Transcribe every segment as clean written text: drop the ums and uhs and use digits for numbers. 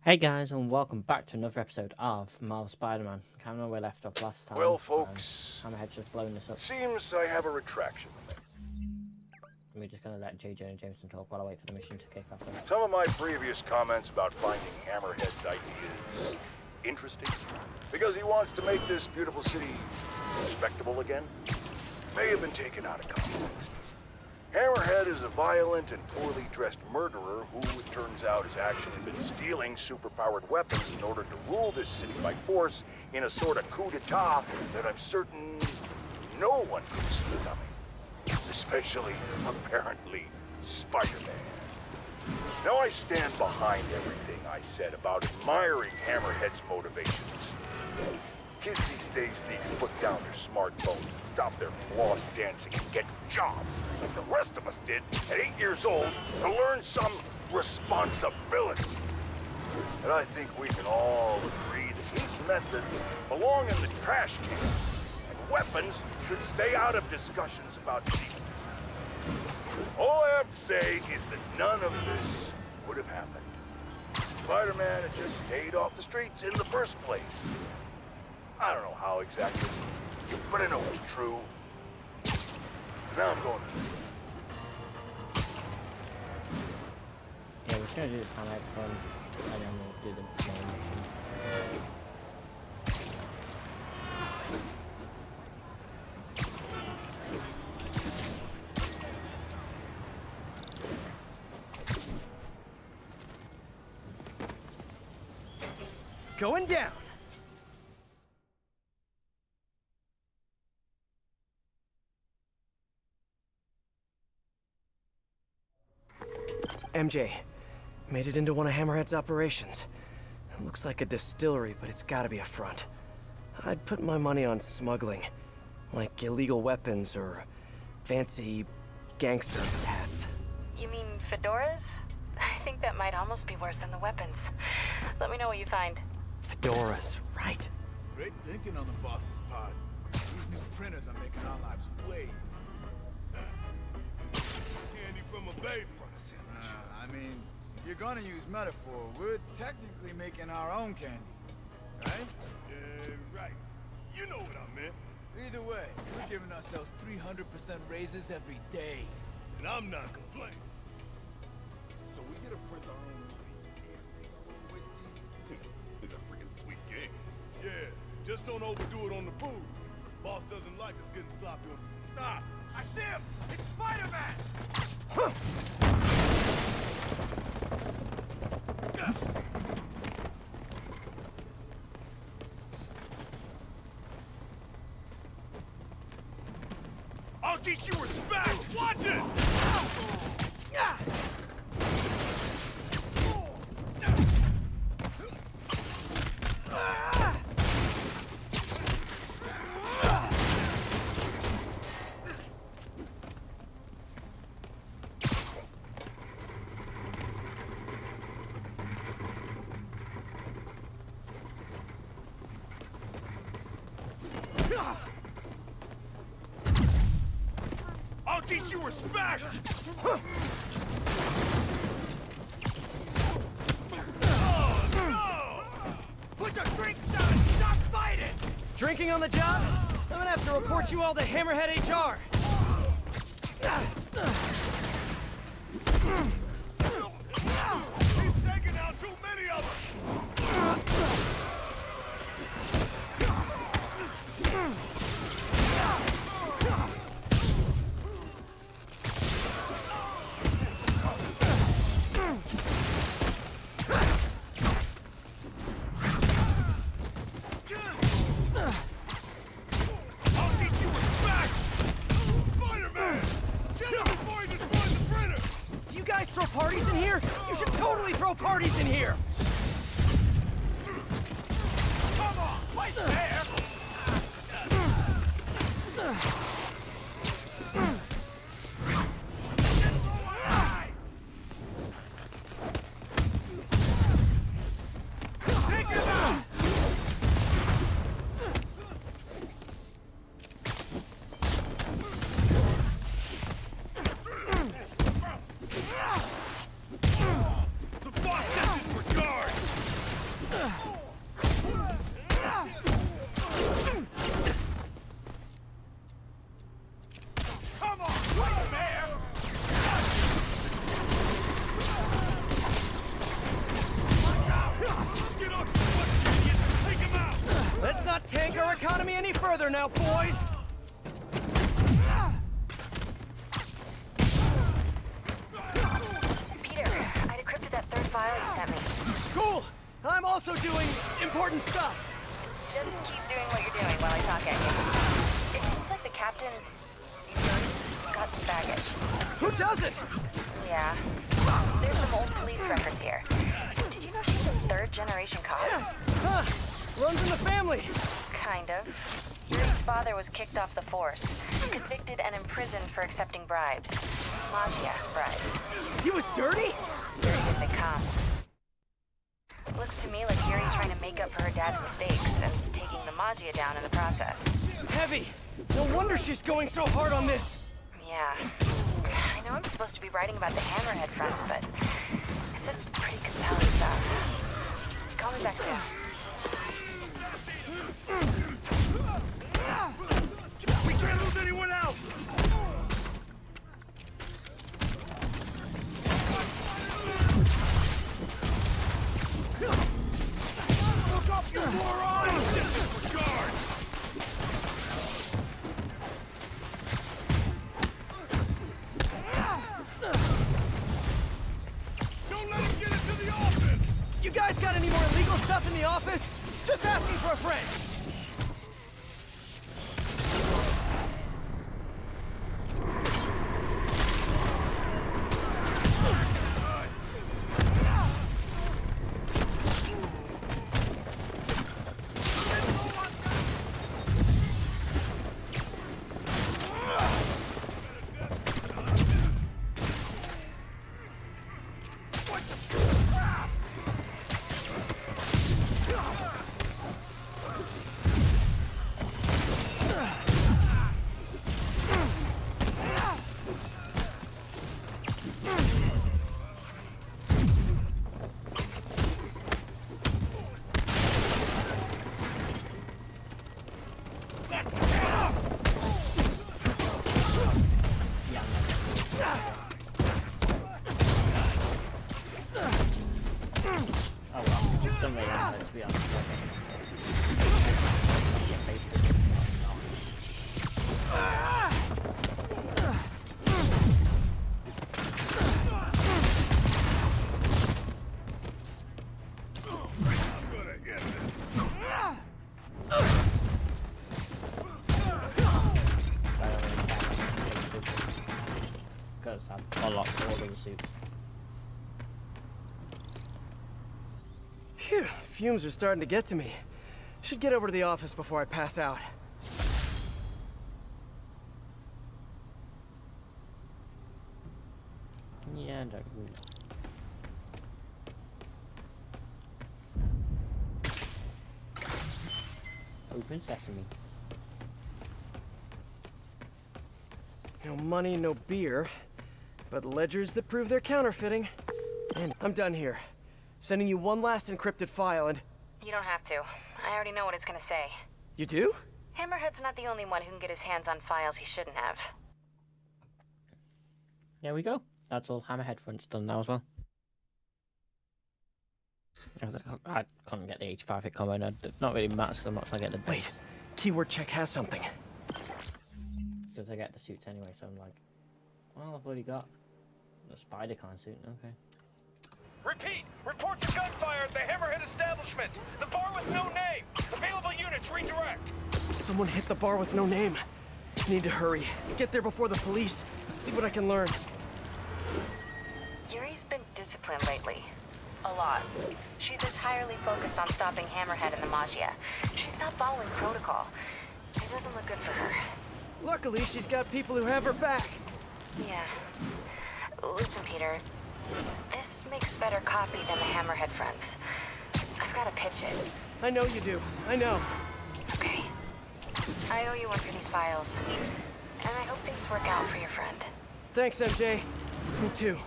Hey guys, and welcome back to another episode of Marvel Spider-Man. Can't remember where we left off last time. Well, folks, Hammerhead's just blown this up. seems I have a retraction to make. We're just gonna let JJ and Jameson talk while I wait for the mission to kick off. Some of my previous comments about finding Hammerhead's ideas interesting, because he wants to make this beautiful city respectable again, may have been taken out of context. Hammerhead is a violent and poorly dressed murderer who, it turns out, has actually been stealing superpowered weapons in order to rule this city by force in a sort of coup d'etat that I'm certain no one could see coming. Especially, apparently, Spider-Man. Now I stand behind everything I said about admiring Hammerhead's motivations. Kids these days need to put down their smartphones and stop their floss dancing and get jobs, like the rest of us did at 8 years old, to learn some responsibility. And I think we can all agree that his methods belong in the trash can, and weapons should stay out of discussions about Jesus. All I have to say is that none of this would have happened. Spider-Man had just stayed off the streets in the first place. I don't know how exactly, but I know it's true. Now I'm going. Yeah, we're just gonna do this highlight from, and then we'll do the main mission. Going down. MJ, made it into one of Hammerhead's operations. It looks like a distillery, but it's gotta be a front. I'd put my money on smuggling, like illegal weapons or fancy gangster hats. You mean fedoras? I think that might almost be worse than the weapons. Let me know what you find. Fedoras, right. Great thinking on the boss's part. These new printers are making our lives way candy from a baby. I mean, if you're gonna use metaphor, we're technically making our own candy, right? Yeah, right. You know what I meant. Either way, we're giving ourselves 300% raises every day. And I'm not complaining. So we get to print our own whiskey. It's a freaking sweet game. Yeah, just don't overdo it on the booze. Boss doesn't like us getting sloppy on. Stop! I see him! It's Spider-Man! Huh. I'll teach you respect! Watch it! I'll teach you respect! Oh, no! Put your drinks down and stop fighting! Drinking on the job? I'm gonna have to report you all to Hammerhead HR. He's taking out too many of us! Throw parties in here? You should totally throw parties in here! Come on, right there! Take him out! The boss sent his regard! tank our economy any further now, boys! Peter, I decrypted that third file you sent me. Cool! I'm also doing important stuff. Just keep doing what you're doing while I talk at you. It seems like the captain got some baggage. Who doesn't? Yeah. There's some old police records here. Did you know she's a third-generation cop? Huh. Runs in the family. Kind of. Yuri's father was kicked off the force, convicted and imprisoned for accepting bribes. Mafia bribes. He was dirty? Dirty as they come. Looks to me like Yuri's trying to make up for her dad's mistakes and taking the Magia down in the process. Heavy. No wonder she's going so hard on this. Yeah. I know I'm supposed to be writing about the Hammerhead fronts, but this is pretty compelling stuff. Call me back soon. We can't lose anyone else! Look up, you moron! Disregard! Don't let him get into the office! You guys got any more illegal stuff in the office? Just asking for a friend. Because I unlocked all of the suits. Phew, fumes are starting to get to me. Should get over to the office before I pass out. Yeah, don't move. Open sesame. No money, no beer, but ledgers that prove they're counterfeiting. And I'm done here. Sending you one last encrypted file and... You don't have to. I already know what it's gonna say. You do? Hammerhead's not the only one who can get his hands on files he shouldn't have. There we go. That's all Hammerhead fronts done now as well. I couldn't get the 85 hit combo, and it not really matters so much I get the base. Wait, keyword check has something. Because I get the suits anyway, so I'm like, well, I've already got the Spider-Con suit, okay. Repeat! Reports of gunfire at the Hammerhead establishment! The bar with no name! Available units redirect! Someone hit the bar with no name. Need to hurry. Get there before the police. Let's see what I can learn. Yuri's been disciplined lately. A lot. She's entirely focused on stopping Hammerhead and the Magia. She's not following protocol. It doesn't look good for her. Luckily, she's got people who have her back. Yeah. Listen, Peter. This makes better copy than the Hammerhead fronts. I've got to pitch it. I know you do. I know. Okay. I owe you one for these files. And I hope things work out for your friend. Thanks, MJ. Me too.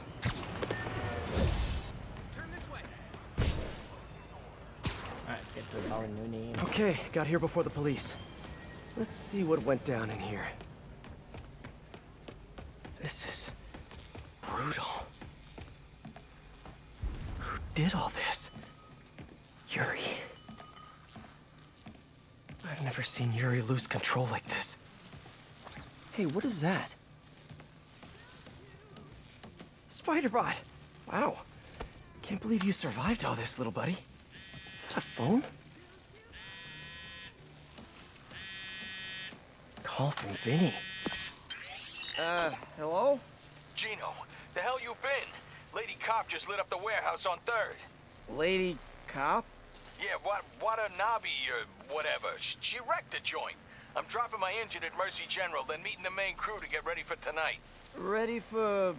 Alright, let's get to our new name. Okay, got here before the police. Let's see what went down in here. This is brutal. Who did all this? Yuri. I've never seen Yuri lose control like this. Hey, what is that? Spider-Bot! Wow. Can't believe you survived all this, little buddy. Is that a phone? Call from Vinny. Hello? Gino, the hell you been? Lady Cop just lit up the warehouse on 3rd. Lady Cop? Yeah, Watanabe or whatever. She wrecked the joint. I'm dropping my engine at Mercy General, then meeting the main crew to get ready for tonight. Ready for...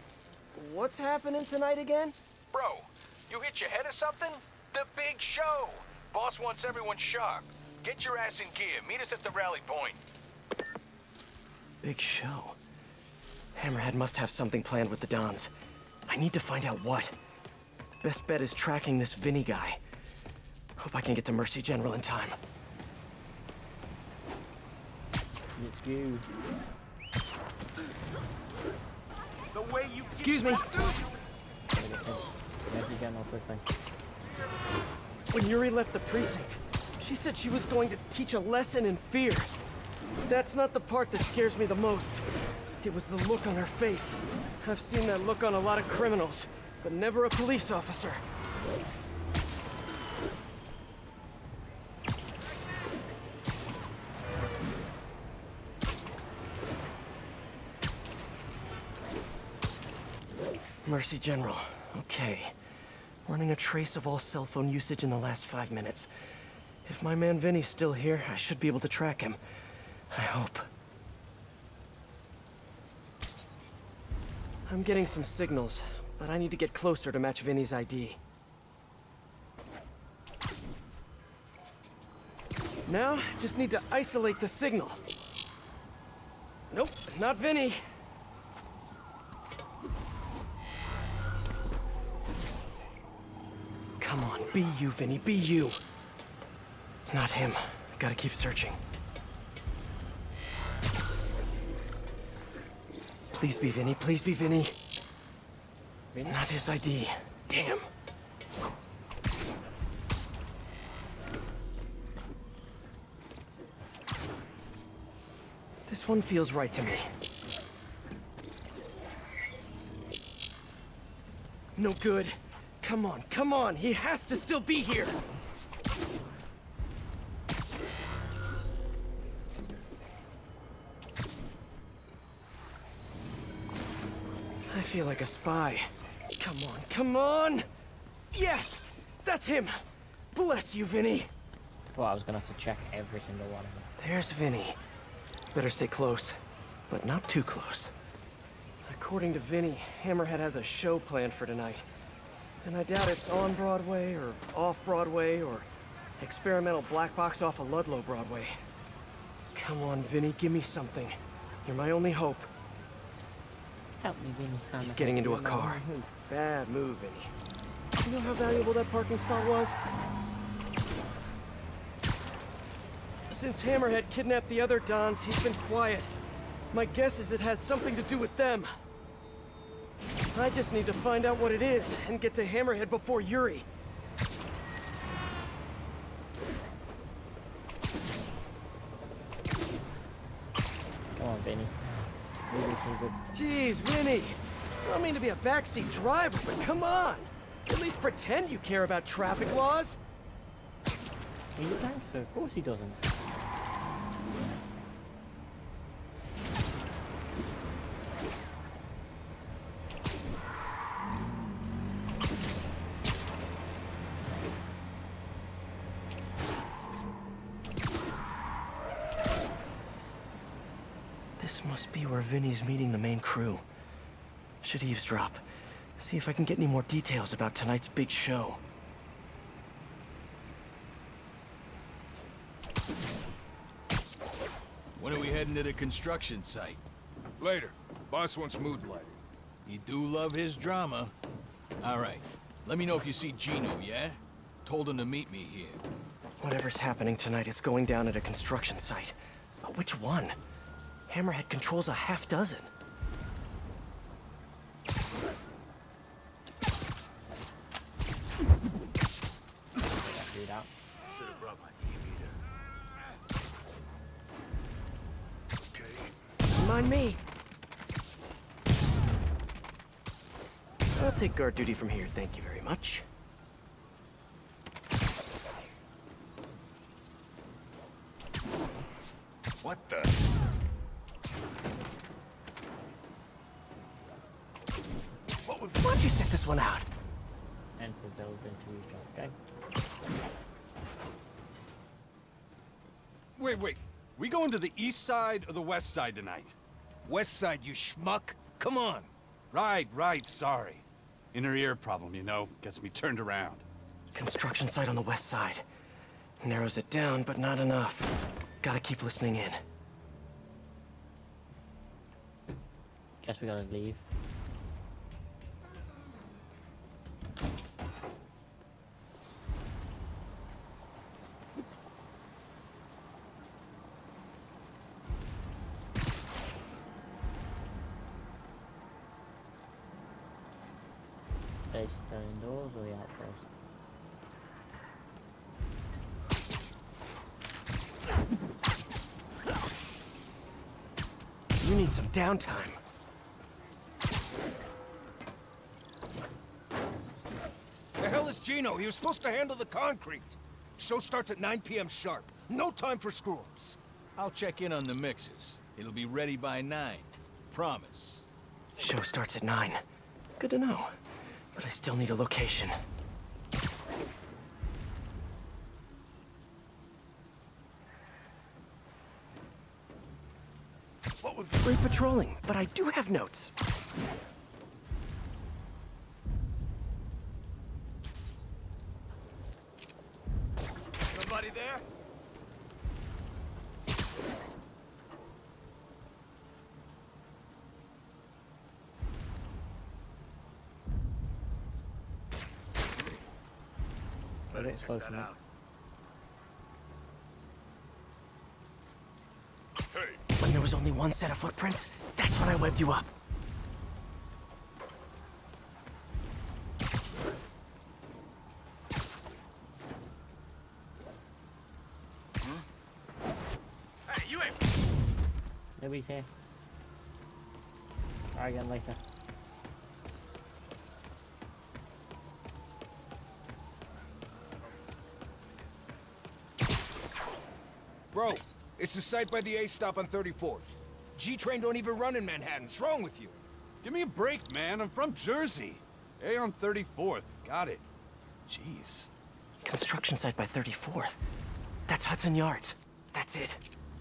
what's happening tonight again? Bro, you hit your head or something? The big show. Boss wants everyone sharp. Get your ass in gear. Meet us at the rally point. Big show. Hammerhead must have something planned with the Dons. I need to find out what. Best bet is tracking this Vinny guy. Hope I can get to Mercy General in time. Let's go. The way you Excuse me. Mercy General quickly. When Yuri left the precinct, she said she was going to teach a lesson in fear. That's not the part that scares me the most. It was the look on her face. I've seen that look on a lot of criminals, but never a police officer. Mercy General. Okay. Running a trace of all cell phone usage in the last 5 minutes. If my man Vinny's still here, I should be able to track him. I hope. I'm getting some signals, but I need to get closer to match Vinny's ID. Now, just need to isolate the signal. Nope, not Vinny. Come on, be you, Vinny, be you. Not him. Gotta keep searching. Please be Vinny, please be Vinny. Vinny? Not his ID. Damn. This one feels right to me. No good. Come on, come on. He has to still be here. I feel like a spy. Come on, come on! Yes! That's him! Bless you, Vinny! Thought I was gonna have to check every single one of them. There's Vinny. Better stay close, but not too close. According to Vinny, Hammerhead has a show planned for tonight. And I doubt it's on Broadway, or off Broadway, or experimental black box off of Ludlow Broadway. Come on, Vinny, give me something. You're my only hope. Help me, Vinny. He's getting into a car. Bad move, Vinny. You know how valuable that parking spot was? Since Hammerhead kidnapped the other Dons, he's been quiet. My guess is it has something to do with them. I just need to find out what it is and get to Hammerhead before Yuri. Come on, Vinny. Really too good. Jeez, Vinny. I don't mean to be a backseat driver, but come on. At least pretend you care about traffic laws. He's a gangster. Of course he doesn't. This must be where Vinny's meeting the main crew. Should eavesdrop. See if I can get any more details about tonight's big show. When are we heading to the construction site? Later. Boss wants mood lighting. You do love his drama. All right. Let me know if you see Gino, yeah? Told him to meet me here. Whatever's happening tonight, it's going down at a construction site. But which one? Hammerhead controls a half dozen. Do that. Should have brought my TV there. mind me. I'll take guard duty from here, thank you very much. What the? What was Why don't you stick this one out? Enter building to recharge. Okay. Wait. We going to the east side or the west side tonight? West side, you schmuck. Come on. Right, sorry. Inner ear problem, you know, gets me turned around. Construction site on the west side. Narrows it down, but not enough. Gotta keep listening in. Guess we gotta leave. They still indoors or the outpost? You need some downtime. The hell is Gino? He was supposed to handle the concrete. Show starts at 9 p.m. sharp. No time for screw-ups. I'll check in on the mixes. It'll be ready by 9. Promise. Show starts at 9. Good to know. But I still need a location. What was Great patrolling, but I do have notes. somebody there? But it's close enough. When there was only one set of footprints, that's when I webbed you up. Hey, you ain't. Nobody's here. Try again later. Bro, it's the site by the A stop on 34th. G-Train don't even run in Manhattan. What's wrong with you? Give me a break, man. I'm from Jersey. A on 34th. Got it. Jeez. Construction site by 34th. That's Hudson Yards. That's it.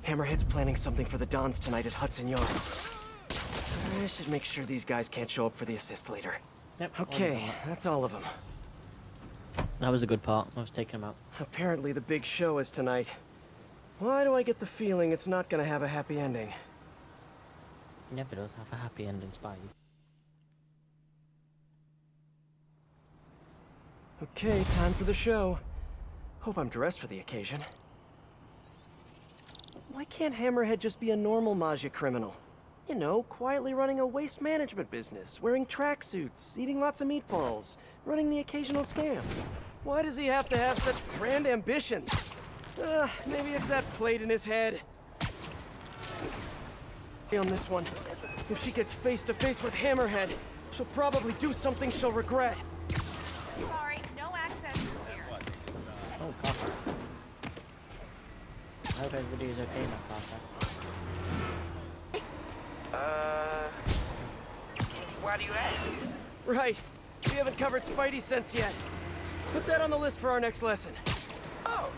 Hammerhead's planning something for the Dons tonight at Hudson Yards. I should make sure these guys can't show up for the assist later. Yep. Okay, that's all of them. That was a good part. I was taking them out. Apparently the big show is tonight. Why do I get the feeling it's not gonna have a happy ending? Never does have a happy ending, Spidey. Okay, time for the show. Hope I'm dressed for the occasion. Why can't Hammerhead just be a normal Maggia criminal? You know, quietly running a waste management business, wearing tracksuits, eating lots of meatballs, running the occasional scam. Why does he have to have such grand ambitions? Maybe it's that plate in his head. On this one, if she gets face to face with Hammerhead, she'll probably do something she'll regret. Sorry, no access here. Oh, Carter. I hope everybody's okay now, Carter. Why do you ask? Right. We haven't covered Spidey sense yet. Put that on the list for our next lesson. Oh,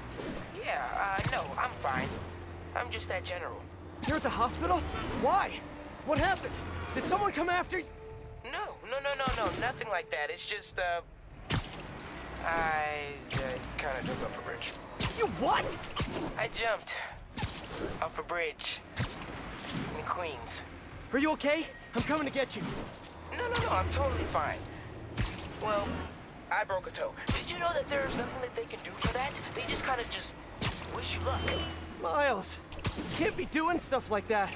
yeah, no, I'm fine. I'm just that general. You're at the hospital? Why? What happened? Did someone come after you? No, nothing like that. It's just, I kind of jumped off a bridge. You what? I jumped off a bridge in Queens. Are you okay? I'm coming to get you. No, I'm totally fine. Well, I broke a toe. Did you know that there's nothing that they can do for that? They just kind of just wish you luck. Miles, you can't be doing stuff like that.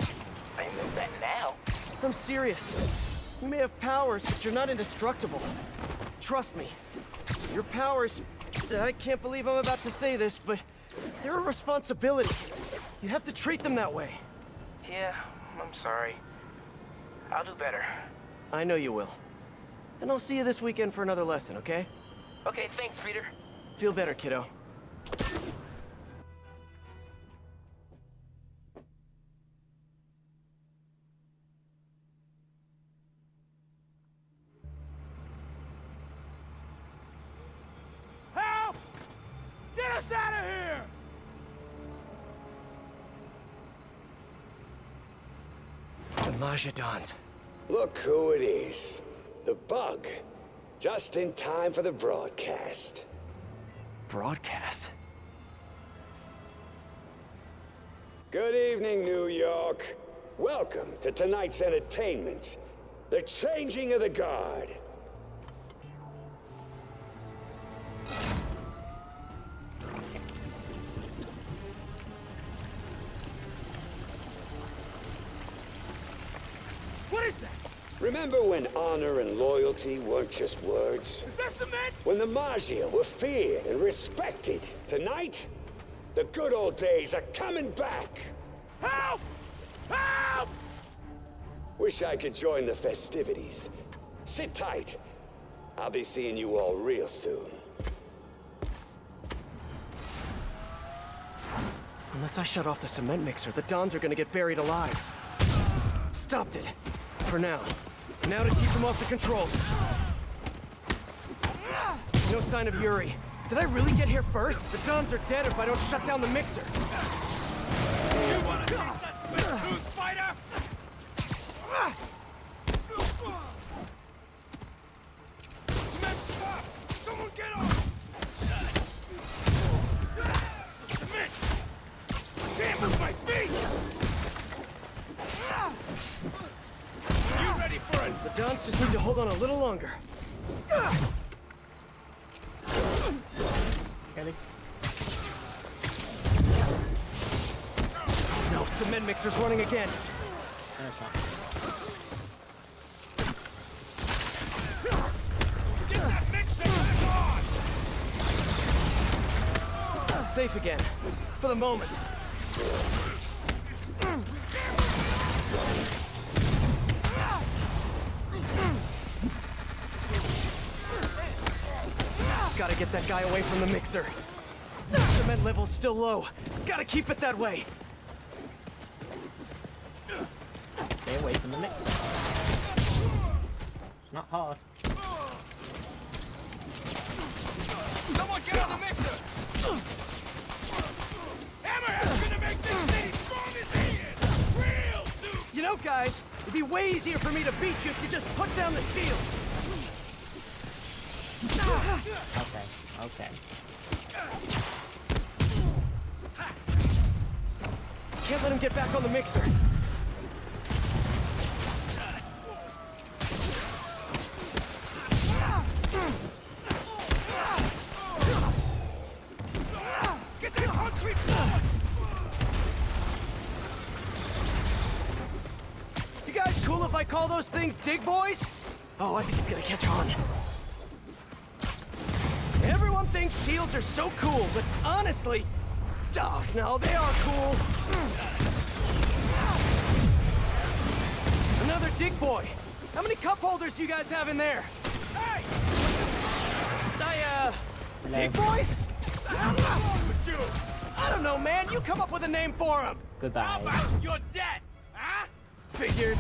I know that now. I'm serious. You may have powers, but you're not indestructible. Trust me. Your powers... I can't believe I'm about to say this, but they're a responsibility. You have to treat them that way. Yeah, I'm sorry. I'll do better. I know you will. And I'll see you this weekend for another lesson, okay? Okay, thanks, Peter. Feel better, kiddo. Help! Get us out of here! The Majidons. Look who it is. The Bug. Just in time for the broadcast. Broadcast? Good evening, New York. Welcome to tonight's entertainment. The changing of the guard. What is that? Remember when honor and loyalty weren't just words? Is that cement? When the Maggia were feared and respected? Tonight, the good old days are coming back. Help! Help! Wish I could join the festivities. Sit tight. I'll be seeing you all real soon. Unless I shut off the cement mixer, the Dons are gonna get buried alive. Stopped it. For now. Now to keep them off the controls. No sign of Yuri. Did I really get here first? The Dons are dead if I don't shut down the mixer. You wanna take that tooth, Spider? Someone get on! Damn, with my feet! You ready for it? The Dons just need to hold on a little longer. Kelly. No, cement mixer's running again. No shot. Get that mixer back on! Safe again. For the moment. Gotta get that guy away from the mixer. Cement level's still low. Gotta keep it that way. Stay away from the mixer. It's not hard. Someone get on the mixer! Hammerhead's gonna make this city strong as he is! Real dude! You know, guys, it'd be way easier for me to beat you if you just put down the shield. Okay, okay. Can't let him get back on the mixer. Get that concrete forward! You guys cool if I call those things dig boys? Oh, I think it's gonna catch on. Everyone thinks shields are so cool, but honestly, oh, no, they are cool. Another dig boy. How many cup holders do you guys have in there? Hey! Dig boys? What's wrong with you? I don't know, man. You come up with a name for them. Goodbye. How about you're dead? Huh? Figures.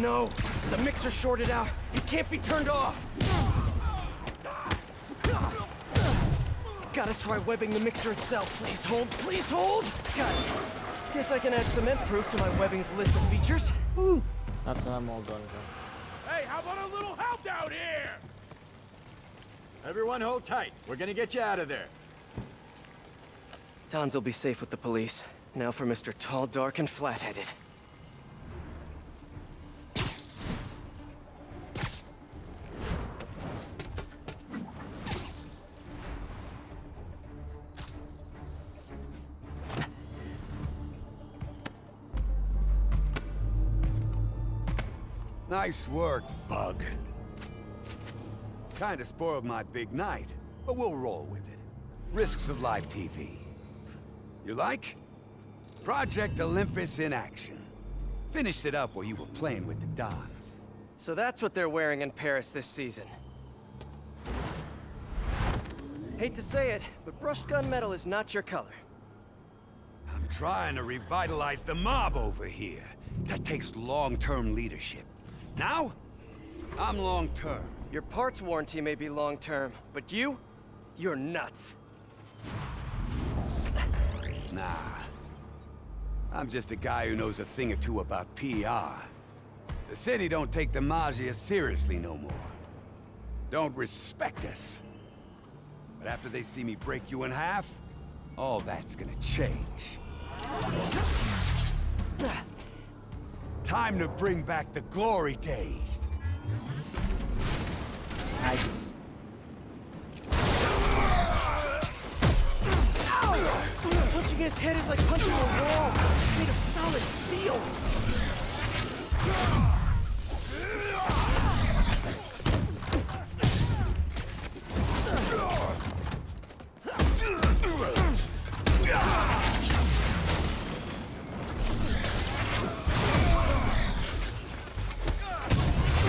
No! The mixer shorted out. It can't be turned off! Gotta try webbing the mixer itself. Please hold, please hold! Got it. Guess I can add cement proof to my webbing's list of features. That's what I'm all done with. Hey, how about a little help out here? Everyone hold tight. We're gonna get you out of there. Tons will be safe with the police. Now for Mr. Tall, Dark, and Flat-Headed. Nice work, Bug. Kinda spoiled my big night, but we'll roll with it. Risks of live TV. You like? Project Olympus in action. Finished it up while you were playing with the Dons. So that's what they're wearing in Paris this season. Hate to say it, but brushed gunmetal is not your color. I'm trying to revitalize the mob over here. That takes long-term leadership. Now, I'm long-term. Your parts warranty may be long-term, but you're nuts. Nah. I'm just a guy who knows a thing or two about PR. The city don't take the Maggia seriously no more. Don't respect us. But after they see me break you in half, all that's gonna change. Time to bring back the glory days. Punching his head is like punching a wall. It's made of solid steel.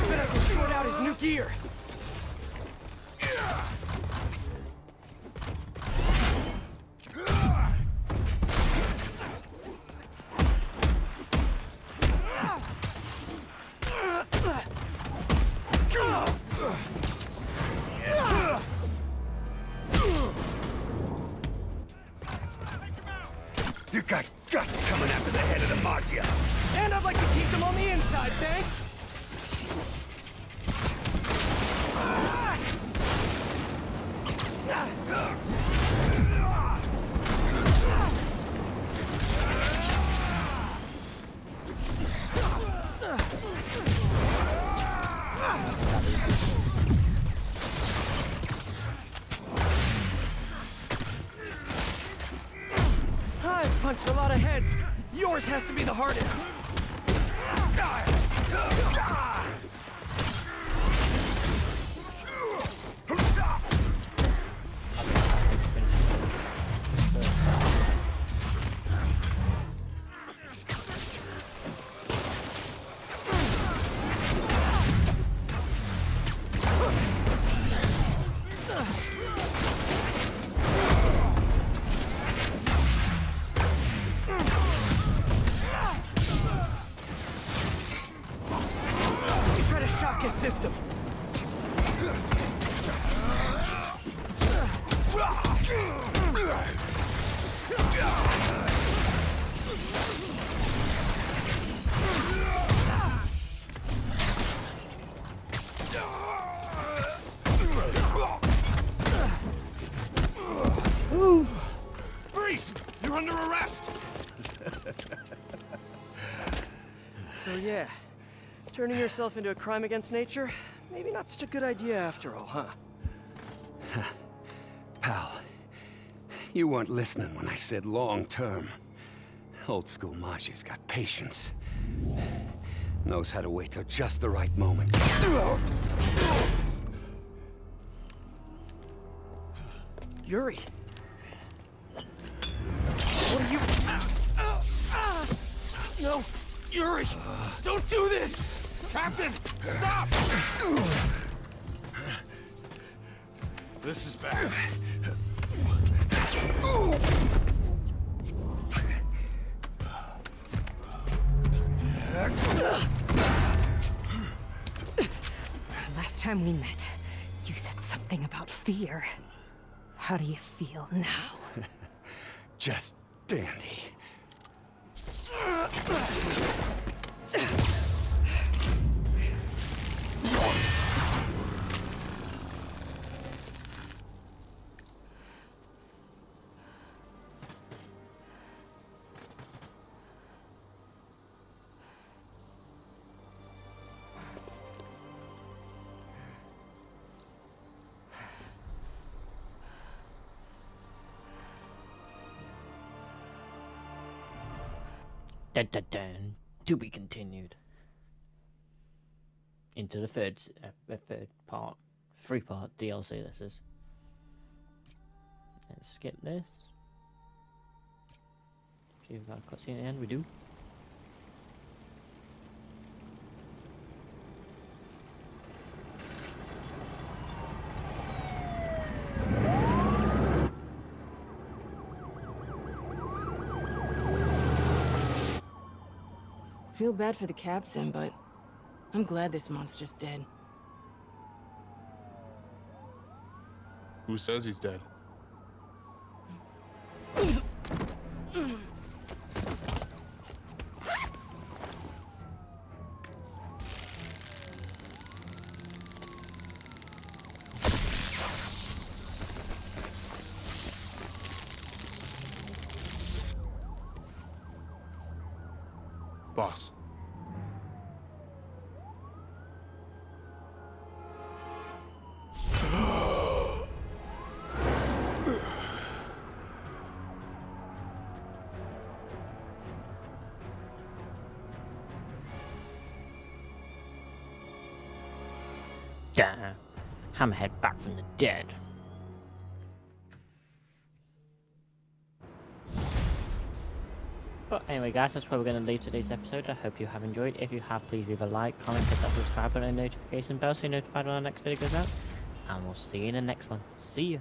Better go sort out his new gear. You got guts coming after the head of the Maggia. And I'd like to keep them on the inside, thanks. I've punched a lot of heads. Yours has to be the hardest. His system. Freeze! You're under arrest! So yeah, turning yourself into a crime against nature, maybe not such a good idea after all, huh? Pal, you weren't listening when I said long-term. Old school Maggia's got patience. Knows how to wait till just the right moment. Yuri. What are you... No! Yuri! Don't do this! Captain! Stop! This is bad. time we met, you said something about fear. How do you feel now? Just dandy. Dun, dun, dun. To be continued. Into the third part, 3-part DLC. This is. Let's skip this. See if we've got a cutscene at the end. We do. Feel bad for the captain, but I'm glad this monster's dead. Who says he's dead? Boss. Damn. Hammerhead back from the dead. But anyway guys, that's where we're going to leave today's episode. I hope you have enjoyed. If you have, please leave a like, comment, hit that subscribe button and notification bell so you're notified when our next video goes out. And we'll see you in the next one. See ya.